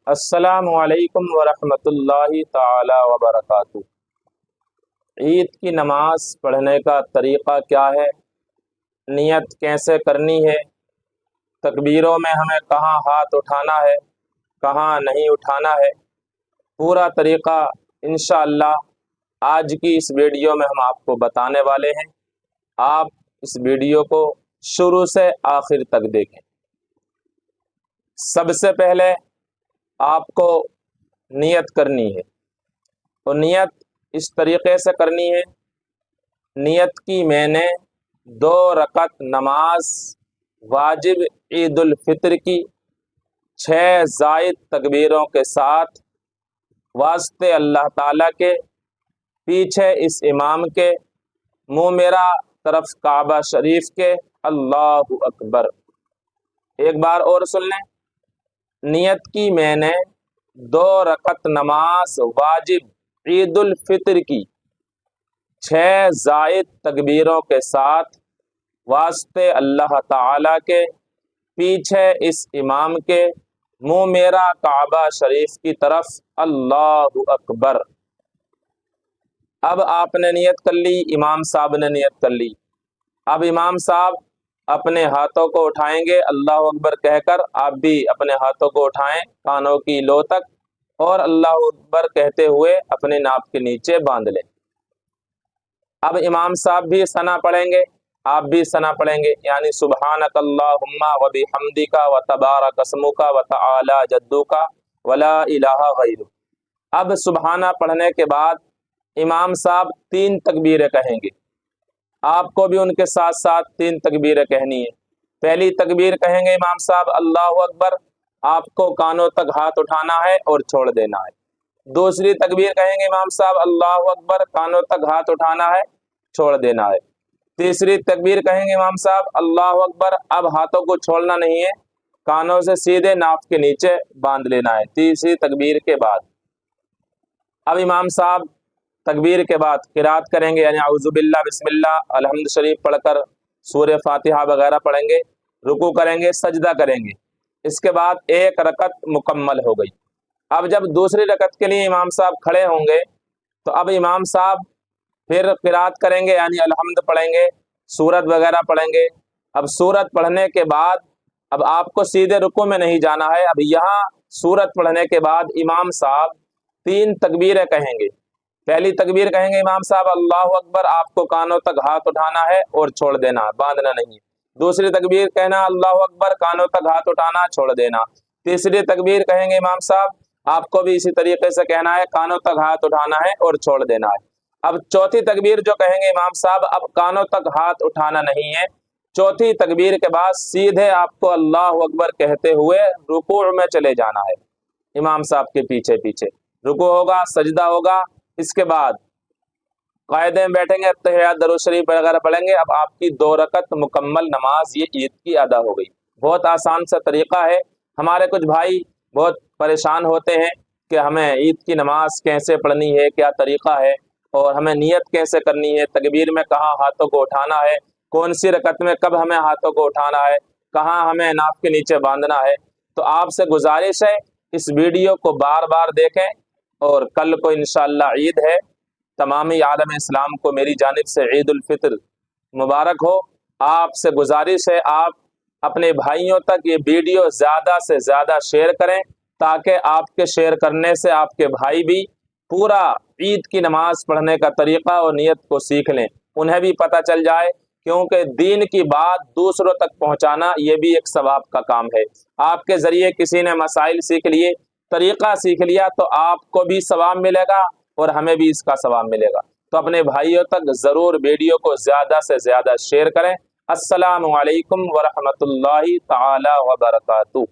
अस्सलामु अलैकुम वरहमतुल्लाहि ताला वबरकातुहू। ईद की नमाज पढ़ने का तरीक़ा क्या है, नियत कैसे करनी है, तकबीरों में हमें कहाँ हाथ उठाना है, कहाँ नहीं उठाना है, पूरा तरीक़ा इंशाअल्लाह आज की इस वीडियो में हम आपको बताने वाले हैं। आप इस वीडियो को शुरू से आखिर तक देखें। सबसे पहले आपको नियत करनी है, तो नियत इस तरीक़े से करनी है। नियत की मैंने 2 रकत नमाज वाजिब ईद उल फितर की 6 ज़ायद तकबीरों के साथ वास्ते अल्लाह ताला के, पीछे इस इमाम के, मुँह मेरा तरफ काबा शरीफ के, अल्लाहु अकबर। एक बार और सुन लें। नियत की मैंने 2 रकत नमाज वाजिब ईद उल फितर की 6 ज़ायद तकबीरों के साथ वास्ते अल्लाह ताला के, पीछे इस इमाम के, मुँह मेरा काबा शरीफ की तरफ, अल्लाहु अकबर। अब आपने नियत कर ली, इमाम साहब ने नियत कर ली। अब इमाम साहब अपने हाथों को उठाएंगे अल्लाह अकबर कहकर, आप भी अपने हाथों को उठाएं कानों की लो तक और अल्लाह अकबर कहते हुए अपने नाक के नीचे बांध लें। अब इमाम साहब भी सना पढ़ेंगे, आप भी सना पढ़ेंगे, यानी सुबहानक अल्लाहुम्मा व बिहम्दिका व तबारक अस्मुका व तआला जद्दुका वला इलाहा गैरुक। अब सुबहाना पढ़ने के बाद इमाम साहब 3 तकबीरें कहेंगे, आपको भी उनके साथ साथ 3 तकबीरें कहनी है। पहली तकबीर कहेंगे इमाम साहब अल्लाहु अकबर, आपको कानों तक हाथ उठाना है और छोड़ देना है। दूसरी तकबीर कहेंगे इमाम साहब अल्लाहु अकबर, कानों तक हाथ उठाना है, छोड़ देना है। तीसरी तकबीर कहेंगे इमाम साहब अल्लाहु अकबर, अब हाथों को छोड़ना नहीं है, कानों से सीधे नाक के नीचे बांध लेना है। तीसरी तकबीर के बाद अब इमाम साहब तकबीर के बाद किरात करेंगे, यानी औज़ु बिल्लाह बिस्मिल्लाह अलहम्द शरीफ पढ़कर सूरह फातिहा वगैरह पढ़ेंगे, रुकू करेंगे, सजदा करेंगे। इसके बाद 1 रकत मुकम्मल हो गई। अब जब दूसरी रकत के लिए इमाम साहब खड़े होंगे तो अब इमाम साहब फिर किरात करेंगे, यानी अलहम्द पढ़ेंगे, सूरत वगैरह पढ़ेंगे। अब सूरत पढ़ने के बाद अब आपको सीधे रुकू में नहीं जाना है। अब यहाँ सूरत पढ़ने के बाद इमाम साहब 3 तकबीरें कहेंगे। पहली तकबीर कहेंगे इमाम साहब अल्लाहु अकबर, आपको कानों तक हाथ उठाना है और छोड़ देना, बांधना नहीं। दूसरी तकबीर कहना अल्लाहु अकबर, कानों तक हाथ उठाना, छोड़ देना। तीसरी तकबीर कहेंगे इमाम साहब, आपको भी इसी तरीके से कहना है, कानों तक हाथ उठाना है और छोड़ देना है। अब चौथी तकबीर जो कहेंगे इमाम साहब, अब कानों तक हाथ उठाना नहीं है। चौथी तकबीर के बाद सीधे आपको अल्लाहु अकबर कहते हुए रुकू में चले जाना है। इमाम साहब के पीछे पीछे रुकू होगा, सजदा होगा। इसके बाद कायदे में बैठेंगे, तहियात दरूद शरीफ वगैरह पढ़ेंगे। अब आपकी 2 रकत मुकम्मल नमाज ये ईद की अदा हो गई। बहुत आसान सा तरीका है। हमारे कुछ भाई बहुत परेशान होते हैं कि हमें ईद की नमाज कैसे पढ़नी है, क्या तरीका है, और हमें नियत कैसे करनी है, तकबीर में कहाँ हाथों को उठाना है, कौन सी रकत में कब हमें हाथों को उठाना है, कहाँ हमें नाक के नीचे बांधना है। तो आपसे गुजारिश है इस वीडियो को बार बार देखें, और कल को इंशाअल्लाह ईद है। तमामी आलम इस्लाम को मेरी जानिब से ईद उल फितर मुबारक हो। आपसे गुजारिश है आप अपने भाइयों तक ये वीडियो ज़्यादा से ज़्यादा शेयर करें, ताकि आपके शेयर करने से आपके भाई भी पूरा ईद की नमाज पढ़ने का तरीक़ा और नियत को सीख लें, उन्हें भी पता चल जाए। क्योंकि दीन की बात दूसरों तक पहुँचाना ये भी एक सवाब का काम है। आपके ज़रिए किसी ने मसाइल सीख लिए, तरीक़ा सीख लिया, तो आपको भी सवाब मिलेगा और हमें भी इसका सवाब मिलेगा। तो अपने भाइयों तक ज़रूर वीडियो को ज़्यादा से ज़्यादा शेयर करें। अस्सलामु अलैकुम व रहमतुल्लाहि ताला व बरकातुहू।